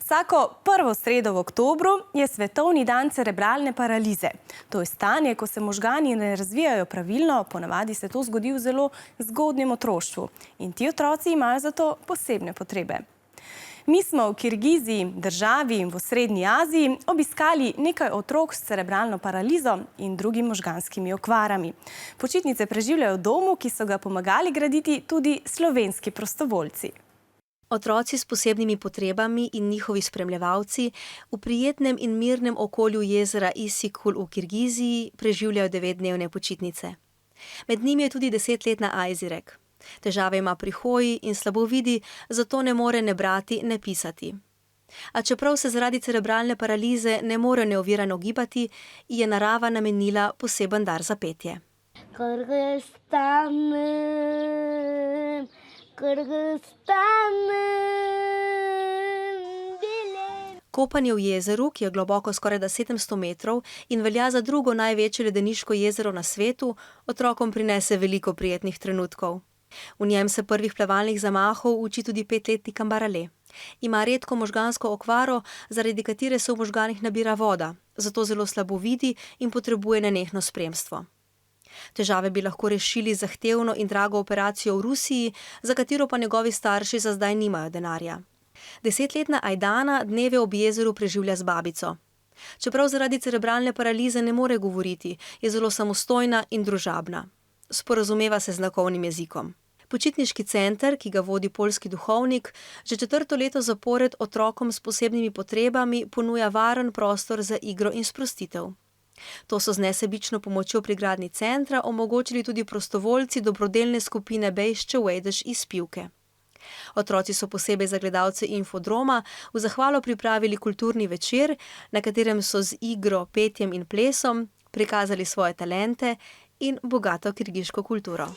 Vsako prvo sredo v oktobru je svetovni dan cerebralne paralize. To je stanje, ko se možgani ne razvijajo pravilno, ponavadi se to zgodi v zelo zgodnjem otroštvu. In ti otroci imajo zato posebne potrebe. Mi smo v Kirgiziji, državi v Srednji Aziji, obiskali nekaj otrok s cerebralno paralizo in drugimi možganskimi okvarami. Počitnice preživljajo v domu, ki so ga pomagali graditi tudi slovenski prostovoljci. Otroci s posebnimi potrebami in njihovi spremljevalci v prijetnem in mirnem okolju jezera Isyk-Kul v Kirgiziji preživljajo 9-dnevne počitnice. Med njimi je tudi 10-letna Aizirek. Težave ima pri hoji in slabo vidi, zato ne more ne brati, ne pisati. A čeprav se zaradi cerebralne paralize ne more neovirano gibati, je narava namenila poseben dar za petje. Kopanje v jezeru, ki je globoko skoraj 700 metrov in velja za drugo največje ledeniško jezero na svetu, otrokom prinese veliko prijetnih trenutkov. V njem se prvih plavalnih zamahov uči tudi 5-letni Kambarale. Ima redko možgansko okvaro, zaradi katere se v možganih nabira voda, zato zelo slabo vidi in potrebuje nenehno spremstvo. Težave bi lahko rešili z zahtevno in drago operacijo v Rusiji, za katero pa njegovi starši za zdaj nimajo denarja. 10-letna Ajdana dneve ob jezeru preživlja z babico. Čeprav zaradi cerebralne paralize ne more govoriti, je zelo samostojna in družabna. Sporazumeva se z znakovnim jezikom. Počitniški center, ki ga vodi poljski duhovnik, že 4. leto zapored otrokom s posebnimi potrebami ponuja varen prostor za igro in sprostitev. To so z nesebično pomočjo pri gradnji centra omogočili tudi prostovoljci dobrodelne skupine Bejšče Vejdeš iz Pivke. Otroci so posebej za gledalce Infodroma v zahvalo pripravili kulturni večer, na katerem so z igro, petjem in plesom prikazali svoje talente in bogato kirgiško kulturo.